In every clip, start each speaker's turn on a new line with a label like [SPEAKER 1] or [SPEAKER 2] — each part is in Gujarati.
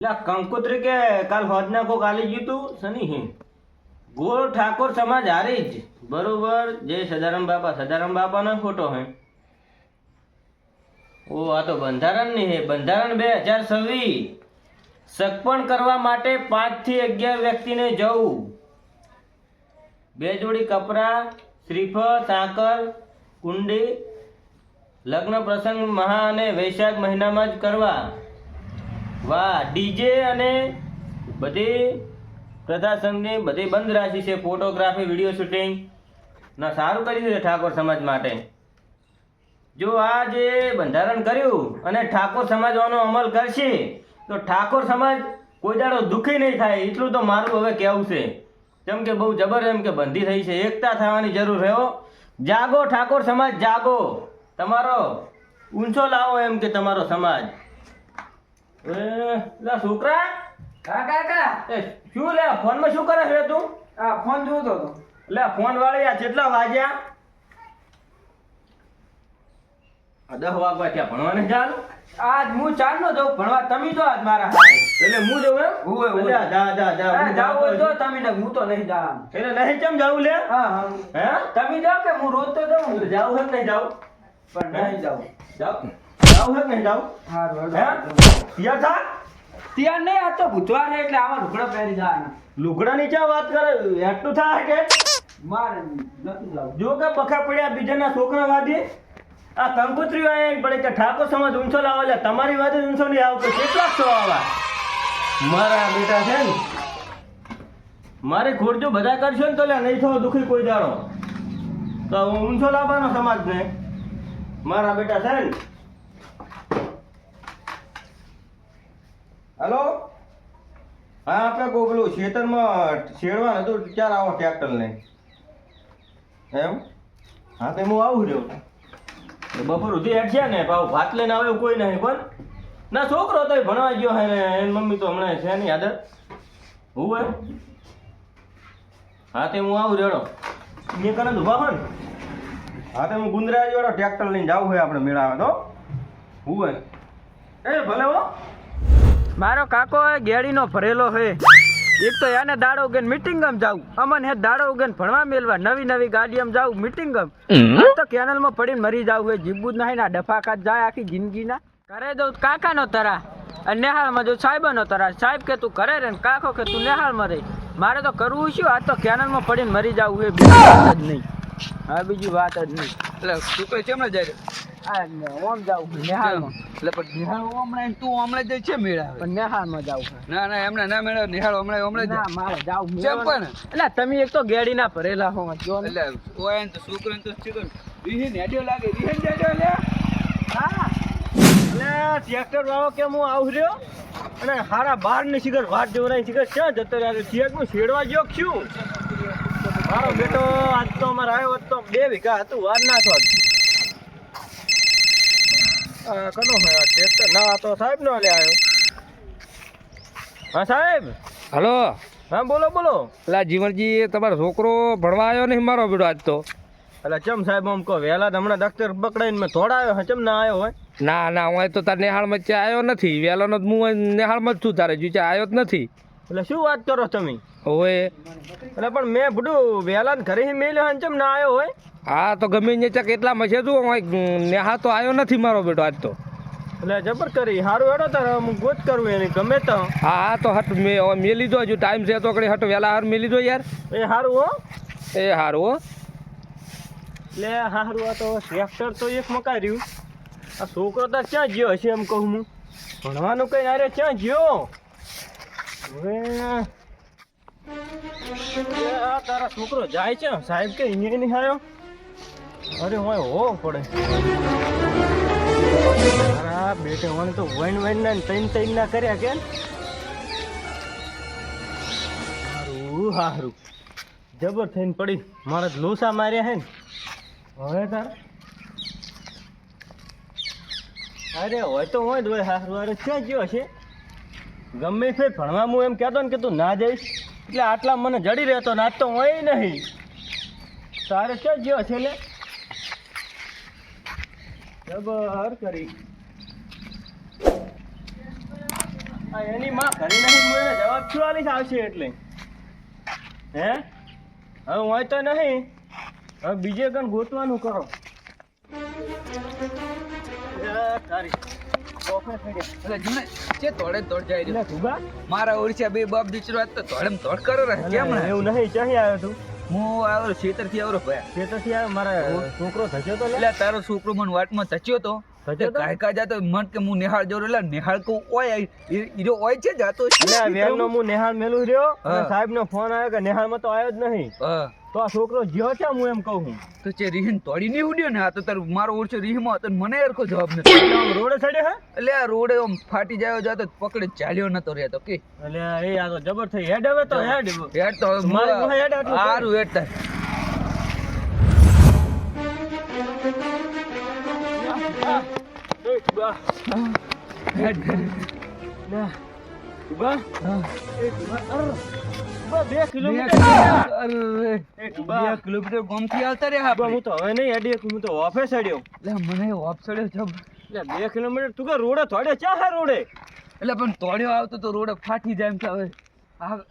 [SPEAKER 1] કંકોત્રી કે કાલ હોદના કોક આલી ગયું તું શની હે ગોળ ઠાકોર સમાજ હારી જ બરોબર જય સદારામ બાપાનો ફોટો હે ઓ આ તો બંધારણ ની હે બંધારણ 2026 સગપણ કરવા માટે 5 થી 11 વ્યક્તિને જવું 2 જોડી કપરા શ્રીફળ સાકર કુંડી લગ્ન પ્રસંગ મહા અને વૈશાખ મહિનામાં જ કરવા વાહ ડીજે અને બધી પ્રજાસંઘની બધી બંધ રાશિ છે ફોટોગ્રાફી વિડીયો શૂટિંગ ના સારું કરી દીધું ઠાકોર સમાજ માટે જો આ જે બંધારણ કર્યું અને ઠાકોર સમાજ આનો અમલ કરશે તો ઠાકોર સમાજ કોઈ દાડો દુઃખી નહીં થાય એટલું તો મારું હવે કહેવું છે કેમ કે બહુ જબર એમ કે બંધી થઈ છે એકતા થવાની જરૂર છે હો જાગો ઠાકોર સમાજ જાગો તમારો ઊંચો લાવો એમ કે તમારો સમાજ લા છોકરા
[SPEAKER 2] કાકા
[SPEAKER 1] શું લે ફોનમાં શું કરે છે તું
[SPEAKER 2] આ ફોન જોતો હતો
[SPEAKER 1] લે ફોન વાળી આ કેટલા વાગ્યા 10 વાગવા ત્યાં ભણવાને ચાલુ
[SPEAKER 2] આજ હું ચાલનો જાઉં ભણવા તમે તો આજ મારા હાથે
[SPEAKER 1] એટલે હું જઉં એમ
[SPEAKER 2] હુંય
[SPEAKER 1] જા
[SPEAKER 2] જાવ હોય તો તમે ને હું તો નહીં જવાનું
[SPEAKER 1] એટલે નહીં કેમ જાવું લે
[SPEAKER 2] હા
[SPEAKER 1] હે
[SPEAKER 2] તમે જાઓ કે હું રોજ તો જાઉં
[SPEAKER 1] જાવું હે કે નહીં જાવું
[SPEAKER 2] પણ નહીં જાઉં
[SPEAKER 1] જાવું હે કે નહીં જાવું
[SPEAKER 2] હારું
[SPEAKER 1] હે યાર થા
[SPEAKER 2] ત્યાં નહીં આ તો બુધવાર છે એટલે આમાં લુગડા પહેરી જવાના
[SPEAKER 1] લુગડાની ચા વાત કરે એટલું થાય કે
[SPEAKER 2] મારે નથી જાવું
[SPEAKER 1] જો કે બખા પડ્યા બીજાના છોકરા વાદી આ કંકોત્રી વાય પડે કે ઠાકોર સમાજ ઊંચો લાવો એટલે તમારી વાત ઊંચો નહીં આવતો કેટલા છો આવા મારા બેટા છે ને મારે ખોટ જો બધા કરશો ને તો લે નહીં થવો દુઃખી કોઈ દાડો તો ઊંચો લાવવાનો સમાજને મારા બેટા છે ને હેલો હા આપણે ગોગલું ખેતરમાં શેડવા હતું ચાર આવો ટ્રેક્ટર લઈને એમ હા તો હું આવું રહ્યો બપોર સુધી હેઠ છે ને ભાવ ભાત લઈને આવે કોઈ નહીં પણ ના છોકરો તો ભણવા ગયો હે ને એની મમ્મી તો હમણાં છે નહીં આદર હું એમ હા તે હું આવું રેડો મેં કને ઉભા હોય ને હા તે હું ગુંદરાજી વાળો ટ્રેક્ટર લઈને જાઉં હોય આપણે મેળાવે તો હું એમ એ ભલે હો
[SPEAKER 2] મારો કાકો ગેડીનો ભરેલો છે એક તો એને દાડો ઉગેન મીટિંગમાં જાવું અમન હે દાડો ઉગેન ભણવા મેલવા નવી ગાડીમાં જાવું મીટિંગમાં તો કેનલમાં પડીને મરી જાવું હોય જીબું જ નહીં ના ડફાકાત જાય આખી જિંદગીના કરે દઉં કાકાનો તરા અને નેહાળમાં જો સાહેબનો તરા સાહેબ કે તું કરે રે ને કાકો કે તું નેહાળમાં રહી મારે તો કરવું શું આ તો કેનલમાં પડીને મરી જાવું હોય બીજી વાત જ નહીં હા બીજી વાત જ નહીં
[SPEAKER 3] એટલે તું કઈ કેમ જાય
[SPEAKER 2] ઓમ જાવું નેહાળમાં
[SPEAKER 3] એટલે પણ નિહાળ હમણાં તું હમણાં જાય છે મેળા
[SPEAKER 2] પણ નેહાળમાં જાવું
[SPEAKER 3] ના ના એમને ના મેળા નિહાળ હમણાં
[SPEAKER 2] ના મારે જાવું
[SPEAKER 3] કેમ પણ
[SPEAKER 2] એટલે તમે એક તો ગેડીના ભરેલા હો જો ને.
[SPEAKER 3] એટલે ઓય તો છોકરાને તો ચિકન રીહન હેડ્યો લાગે રીહન હેડ્યો લે
[SPEAKER 2] હા
[SPEAKER 1] એટલે ટ્રેક્ટર વાળો કે હું આવું રહ્યો અને હારા બાર ની શિખર વાત જેવું નહીં શિખર ક્યાં જતો રહ્યા થિયેટરમાં શેડવા ગયો કે શું મારો બેટો આજ તો અમારે આવ્યો હોત તો 2 વીઘા હતું વાર ના થોત કનો હોય ટ્રેક્ટર ના તો સાહેબ નો લે આવ્યો હા સાહેબ
[SPEAKER 3] હલો
[SPEAKER 1] હા બોલો
[SPEAKER 3] એટલે જીવનજી તમારો છોકરો ભણવા આવ્યો નહીં મારો બેટો આજ તો
[SPEAKER 1] એટલે ચમ સાહેબ આમ કહો વહેલા હમણાં દખ્તર પકડાઈને મેં થોડા આવ્યો ચમ ના આવ્યો હોય
[SPEAKER 3] ના હું તો તાર નેહાળમાં ત્યાં આવ્યો નથી વહેલાનો હું નેહાળમાં જ છું તારે જો આવ્યો જ નથી
[SPEAKER 1] એટલે શું વાત કરો તમે
[SPEAKER 3] હોય
[SPEAKER 1] એટલે પણ મેં બધું વહેલા ઘરે મેલ્યો હોય ચમ ના આવ્યો હોય
[SPEAKER 3] હા તો ગમે ને ચક એટલામાં છે તું નેહા તો આવ્યો નથી મારો બેટો આજ તો
[SPEAKER 1] એટલે જબર કરી સારું હેડો તારે હું ગોત કરું એને ગમે તો
[SPEAKER 3] હા તો હટ મેં લીધો હજુ ટાઈમ છે તો કડી હટ વહેલા હાર મેં લીધો યાર
[SPEAKER 1] એ સારું હો
[SPEAKER 3] એ સારું હો
[SPEAKER 1] એટલે સારું આ તો ટ્રેક્ટર તો એક મકાઈ રહ્યું આ છોકરો તો ક્યાં ગયો હશે એમ કહું હું ભણવાનું કઈ અરે ક્યાં ગયો હવે આ તારા છોકરો જાય છે સાહેબ કે અહીંયા નહીં આવ્યો અરે હોય હો પડે મારા બેટે મને તો વૈન ના ત્રણ ના કર્યા કે સારું જબર થઈને પડી મારા લોસા માર્યા હે ને હવે તાર અરે હોય તો હોય જ હોય સારું અરે ક્યાં ગયો હશે ગમે તે ભણવા હું એમ કહેતો ને કે તું ના જઈશ એટલે આટલા મને જડી રહેતો ને આજ તો હોય નહીં તારે ક્યાં ગયો છે લે જબર કરી આ એની માં ઘરે નહીં, હું એને જવાબ શું આલીશ આવશે એટલે? હે હવે હોય તો નહીં, હવે બીજે કણ ગોતવાનું કરો. તારી કોફે થઈ ગયા.
[SPEAKER 2] એટલે જુને જે તોડે તોડ જાય
[SPEAKER 1] એટલે ધુબા
[SPEAKER 2] મારા ઓળખ્યા બે બાપ દીકરો આજ તો તોડેમ તોડ કરો રે કેમ ને
[SPEAKER 1] એવું નહીં, ક્યાંથી આવ્યો તું?
[SPEAKER 2] હું આવ્યો ખેતરથી આવ્યો ભાઈ
[SPEAKER 1] ખેતરથી આવ્યો? મારા છોકરો થયો તો લે?
[SPEAKER 2] એટલે તારો છોકરો મને વાટમાં થચ્યો તો
[SPEAKER 1] થચ્યો તો?
[SPEAKER 2] કાયકા જાતો મન કે હું નિહાળ જોડે એટલે નિહાળ કહું ઓય હીરો ઓય છે જાતો
[SPEAKER 1] એટલે આ વેલનો હું નેહાળ મેલું રહ્યો અને
[SPEAKER 2] હા.
[SPEAKER 1] સાહેબનો ફોન આવ્યો કે નેહાળમાં તો આવ્યો જ નહીં.
[SPEAKER 2] હા
[SPEAKER 1] તો આ છોકરો જ્યો છે હું એમ કહું છું.
[SPEAKER 2] તો જે રીહન તોડી નહીં ઉડ્યો ને આ તો તારો મારો ઓળખ્યો રીહમાં હતો ને મને હરખો જવાબ નથી
[SPEAKER 1] એટલે આમ રોડે ચડ્યો હે?
[SPEAKER 2] એટલે આ રોડે આમ ફાટી જાયો જાતો પકડે ચાલ્યો નતો રહેતો કે
[SPEAKER 1] એટલે એ આ તો જબર થઈ હેડ. હવે તો હેડ.
[SPEAKER 2] હેડ તો હવે
[SPEAKER 1] મારે તો હેડ આટલું છે.
[SPEAKER 2] હારું હેડ તાર
[SPEAKER 1] એ તુબા,
[SPEAKER 2] હેડ
[SPEAKER 1] લે. તુબા,
[SPEAKER 2] હા
[SPEAKER 1] એ તુબા, અર. તુબા, 2 કિલોમીટર.
[SPEAKER 2] અરે
[SPEAKER 1] એ તુબા,
[SPEAKER 2] 2 કિલોમીટર ગોમથી આવતા રે
[SPEAKER 1] તુબા,
[SPEAKER 2] આપણે
[SPEAKER 1] હું તો હવે નહીં હેડી શકું, હું તો ઓફે ચડ્યો.
[SPEAKER 2] એટલે મને ઓપ્શડ્યો જબ
[SPEAKER 1] એટલે 2 કિલોમીટર તું કે રોડે થોડે ચા હે રોડે?
[SPEAKER 2] એટલે પણ તોડ્યો આવતો તો રોડે ફાટી જાય એમ કે હવે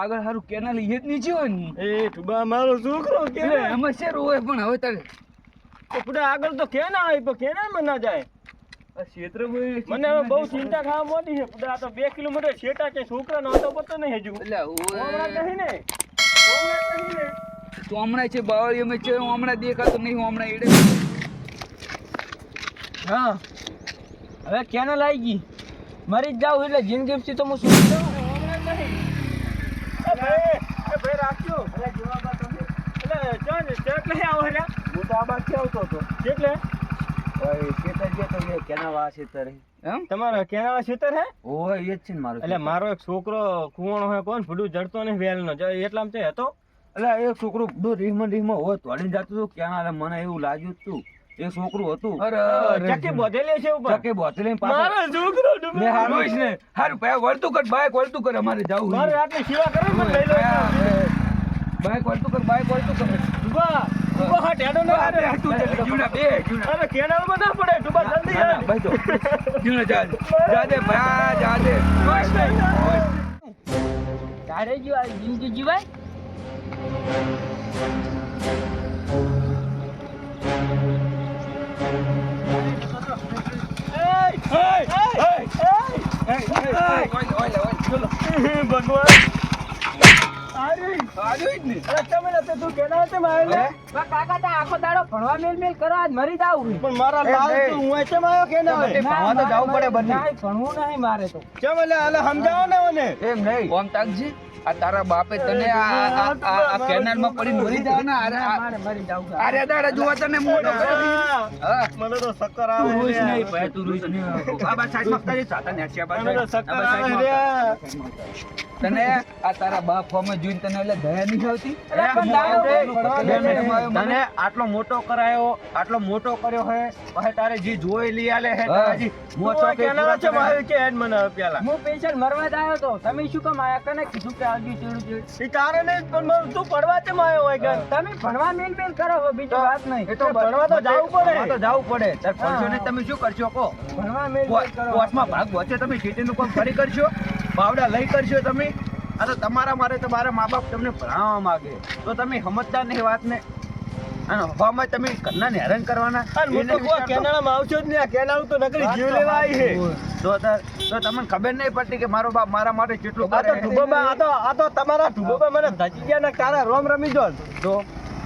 [SPEAKER 2] આગળ હારું કેનાલ એ જ નીચે હોય ને
[SPEAKER 1] એ તુબા, મારો છોકરો કે
[SPEAKER 2] એટલે એમાં છે રોય પણ હવે તારે
[SPEAKER 1] આપણે આગળ તો કેના આવી પણ કેનાલમાં ના જાય.
[SPEAKER 2] આ ક્ષેત્રમાં
[SPEAKER 1] મને હવે બહુ ચિંતા ખાવા મોટી છે. આ તો 2 કિલોમીટર છેટા છે, છોકરાનો હતો પતો નહીં હજુ.
[SPEAKER 2] એટલે
[SPEAKER 1] હમણાં નહીં ને, હમણાં નહીં ને.
[SPEAKER 2] તો હમણાં છે બાવળીઓમાં છે હું હમણાં દેખાતો નહીં હું હમણાં એડે
[SPEAKER 1] હા હવે કેનાલ આવી ગઈ, મરી જ જાવ એટલે જિંદગી તો હું શું કરું? હમણાં નહીં. એ ભાઈ રાખજો. એટલે જવાબ આ તમે એટલે એટલે આવો રે. હું તો આ બાજુ આવતો હતો. એટલે
[SPEAKER 2] એમ
[SPEAKER 1] તમારા કેનાલ ખેતર હે?
[SPEAKER 2] ઓય એ જ છે ને મારો
[SPEAKER 1] એટલે મારો એક છોકરો કુવાણો હે, કોણ ભૂડું જડતો નહીં વેલનો એટલામાં તે હતો.
[SPEAKER 2] એટલે એ છોકરો બધો રીહમાં હોય તોડીને જતું હતું ક્યાં મને એવું લાગ્યું હતું એ છોકરું હતું
[SPEAKER 1] ચક્કી બોધેલી છે ઉપર.
[SPEAKER 2] ચકે બોતલે
[SPEAKER 1] મારો છોકરો ડૂબે.
[SPEAKER 2] હારું ને હારું ભાઈ વળતું કર બાઈક વળતું કર અમારે જાવું છે.
[SPEAKER 1] મારે આટલી સેવા કરે મને લઈ લો.
[SPEAKER 2] બાઈક વળતું કર બાઈક વળતું કર
[SPEAKER 1] ડૂબા, ડૂબા હા ટેડો ના કરે. અરે કેનાલમાં ના પડે ડૂબા, જલ્દી
[SPEAKER 2] ના, ના,
[SPEAKER 1] આવ.
[SPEAKER 2] ભાઈ તો જીવને જા દે ભાઈ જા દે
[SPEAKER 1] તારે જો આ જિંદગી જીવાય. ભગવાન
[SPEAKER 2] કાકા તા આખો દાડો ભણવા મેલ મેલ કરો આજ મરી જાવ
[SPEAKER 1] પણ મારા લાલ તું હું એચમ આવ્યો કે ના હોય?
[SPEAKER 2] ભણવા તો જાવું પડે બંને
[SPEAKER 1] ભણવું નહીં મારે તો. ચમ એટલે હાલે સમજાવો ને મને.
[SPEAKER 2] એમ નહીં ઓમ તાકજી આ તારા બાપે તને આ કેનાલમાં પડીને મરી જવાના
[SPEAKER 1] મારે મરી જાવ.
[SPEAKER 2] અરે દાડા જોવા તને મોટો કર્યો હા
[SPEAKER 1] મને તો શક્કર
[SPEAKER 2] તું
[SPEAKER 1] આવે
[SPEAKER 2] રોઈશ
[SPEAKER 1] છે.
[SPEAKER 2] નહીં ભાઈ તું રોઈશ નહીં બાબા સાઈડમાં કરી સાતા નેઠિયા
[SPEAKER 1] મને તો
[SPEAKER 2] બાજુ
[SPEAKER 1] શક્કર આવે છે.
[SPEAKER 2] તને આ તારા બાપ ફોમે જોઈને તને એટલે દયા નહીં આવતી
[SPEAKER 1] તને આટલો મોટો કરાયો, આટલો મોટો કર્યો હે, પછી તારે જી જોઈ લઈ આલે હે, તારે જી મોટો કેનાલ છે મારે કે હેડ મને પેલા.
[SPEAKER 2] હું પેશન્ટ મરવા જ આવ્યો તો તમે શું કામ આયા કને કીધું કે આવજો ચેડું
[SPEAKER 1] ઈ તારે નહીં પણ તું પડવા કેમ આવ્યો હોય કે?
[SPEAKER 2] તમે ભણવા મેલ મેલ કરો હવે બીજી વાત નહીં
[SPEAKER 1] એ તો ભણવા તો જાવું પડે.
[SPEAKER 2] ભણવા તો જાવું પડે તાર પડશો ને તમે શું કરશો કો
[SPEAKER 1] ભણવા મેલ મેલ કરો.
[SPEAKER 2] કોર્ટમાં ભાગ વચ્ચે તમે ખેતીનું કામ ફરી કરશો બાવડા લઈ કરશો તમે આ તો તમારા મારે તમારા મા બાપ તમને ભણાવવા માંગે તો તમે સમજતા નહીં વાતને અને હવામાં તમે ઘરનાને હેરાન કરવાના
[SPEAKER 1] અને હું તો કોઈ કેનાળામાં આવશો જ નહીં. આ કેનાળ તો નકરી જીવ લેવા આવી છે.
[SPEAKER 2] તો તમને ખબર નહીં પડતી કે મારો બાપ મારા માટે કેટલું
[SPEAKER 1] આ તો
[SPEAKER 2] કરે
[SPEAKER 1] ઢુબોબા, આ તો તમારા ઢુબોબા મને ધચી ગયા ને તારા રોમ રમી જો.
[SPEAKER 2] તો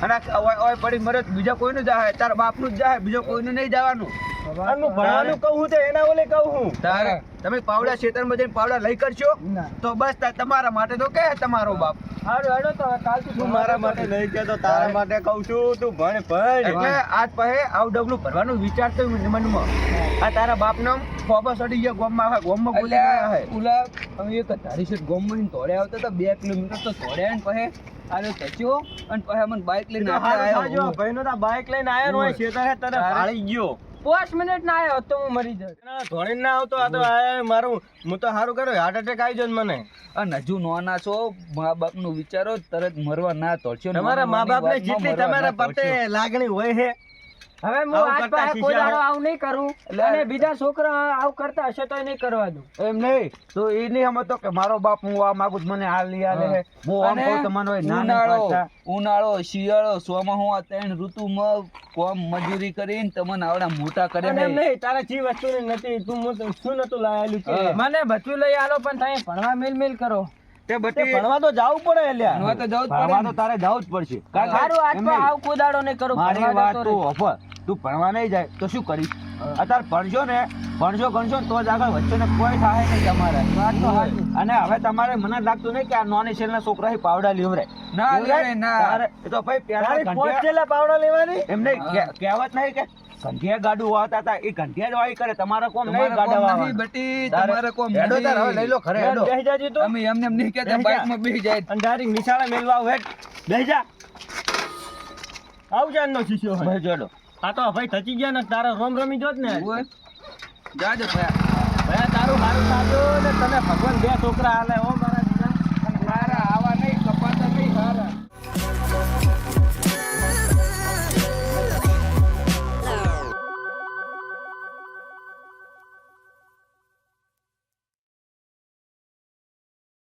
[SPEAKER 2] અને ઓય પડી મરે તો બીજા કોઈનું જાય તારા બાપનું જ જાય બીજો કોઈનું નહીં જવાનું
[SPEAKER 1] અને હું ભણવાનું કહું છું તો એના ઓલે કહું છું.
[SPEAKER 2] તારે તમે પાવડા ખેતરમાં જઈને પાવડા લઈ કરશો તો બસ તમારા માટે તો કે તમારો બાપ
[SPEAKER 1] હારું હેડો તો કાલથી તું મારા માટે લઈ ગયા તો તારા માટે કહું છું તું ભણ ભણ.
[SPEAKER 2] એટલે આજ પહે આવ ડબલું ભરવાનું વિચાર તો મનમાં આ તારા બાપનો ફોબો સડી ગયો ગોમમાં બોલી ગયા હે ઉલા અમે એક ધારી છે ગોમમાં તોડે આવતા તો 2 કિલોમીટર તો તોડ્યા ને પહે આલો તચ્યો અને પહે મને બાઇક લઈને આવ્યો
[SPEAKER 1] ભાઈનો તો બાઇક લઈને આયો ને હોય ખેતર હે તને ભાળી ગયો.
[SPEAKER 2] 5 મિનિટ ના આવ્યો તો હું મરી જાય
[SPEAKER 1] ધોળીને ના આવતો આ તો આ મારું હું તો સારું કર્યું હાર્ટ એટેક આવી ગયો ને મને.
[SPEAKER 2] અને હજુ નાના છો મા બાપ નું વિચારો તરત મરવા ના તોડશો
[SPEAKER 1] તમારા મા બાપ ને જેટલી તમારા પ્રત્યે લાગણી હોય છે
[SPEAKER 2] હવે હું
[SPEAKER 1] આવું
[SPEAKER 2] આજ
[SPEAKER 1] કરતા
[SPEAKER 2] પાસે કોઈ
[SPEAKER 1] શીખ્યા
[SPEAKER 2] દાડો
[SPEAKER 1] હો.
[SPEAKER 2] આવું નહીં કરું અને બીજા છોકરા આવું કરતા હશે તો નહીં કરવા દઉં.
[SPEAKER 4] એમ નહીં તો એ નહીં સમજતો કે મારો બાપ હું આ માગું છું, મને આ લઈ આલે છે. હું આમ કહું તો મને હોય ના નહીં પાડતા.
[SPEAKER 5] ઉનાળો શિયાળો ચોમાસું આ ત્રણ ઋતુમાં કોમ મજૂરી કરીને તમને આવડા મોટા કરે
[SPEAKER 1] અને એમ
[SPEAKER 5] છે.
[SPEAKER 1] નહીં, તારે ચી વસ્તુની નથી, તું શું નતું લાયેલું કે
[SPEAKER 2] મને બધું લઈ આલો પણ તમે ભણવા મેલ કરો.
[SPEAKER 4] તે
[SPEAKER 1] તે
[SPEAKER 4] બટી
[SPEAKER 1] ભણવા તો જાવું પડે અલ્યા.
[SPEAKER 5] ભણવા તો જવું જ
[SPEAKER 4] ભણવા
[SPEAKER 5] પડે
[SPEAKER 4] તો તારે જવું જ પડશે. કારણ કે
[SPEAKER 2] સારું આજ
[SPEAKER 4] એમ
[SPEAKER 2] તો
[SPEAKER 4] નહીં.
[SPEAKER 2] આવું કોઈ દાડો નહીં કરું.
[SPEAKER 4] મારી
[SPEAKER 2] ભણવા
[SPEAKER 4] વાત
[SPEAKER 2] જતો
[SPEAKER 4] તું
[SPEAKER 2] રહીશ.
[SPEAKER 4] અફર તું ભણવા નહીં જાય તો શું કરીશ? અત્યારે ભણશો ને ગણશો ને તો જ આગળ વચ્ચે ને કોઈ થાય નહીં તમારે.
[SPEAKER 2] વાત તો સાચી.
[SPEAKER 4] અને હવે તમારે મને લાગતું નહીં કે આ નોની શેરના છોકરા થી પાવડા લીવરાય.
[SPEAKER 5] ના
[SPEAKER 4] લીવરાય?
[SPEAKER 5] લેવાય, ના.
[SPEAKER 4] તારે એ તો ભાઈ પેલા
[SPEAKER 1] તારી પોચ
[SPEAKER 4] ઘંટિયા-
[SPEAKER 1] છેલ્લા પાવડા લેવાની.
[SPEAKER 4] એમને કહેવત નહીં કે ઘંટિયા ગાડું વાવતા હતા એ ઘંટિયા જ વાવી કરે. તમારે કોમ નહીં
[SPEAKER 5] તમારે
[SPEAKER 4] ગાડા
[SPEAKER 5] કોમ
[SPEAKER 4] વાવવાનું.
[SPEAKER 5] નહીં બેટી,
[SPEAKER 4] તારે-
[SPEAKER 5] તમારે કોમ
[SPEAKER 4] હેડો તાર, હવે
[SPEAKER 5] નહીં.
[SPEAKER 4] લઈ લો ઘરે હેડો.
[SPEAKER 1] બેસી જાજી તું.
[SPEAKER 5] અમે એમને એમ નહીં કહેતા,
[SPEAKER 1] બેસી જા.
[SPEAKER 5] બાઇકમાં બેસી જાય.
[SPEAKER 1] અને તારી નિશાળે મેલવા આવું હેડ. બેસી જા. આવું જાનનો શીશો હોય.
[SPEAKER 4] ભાઈ જોડો.
[SPEAKER 1] આ તો ભાઈ થચી ગયા ને તારો રોમ રમી જોત ને.
[SPEAKER 5] જાજો ભયા.
[SPEAKER 1] ભાઈ તારું મારું સાચું ને તને ભગવાન બે છોકરા હાલે ઓમ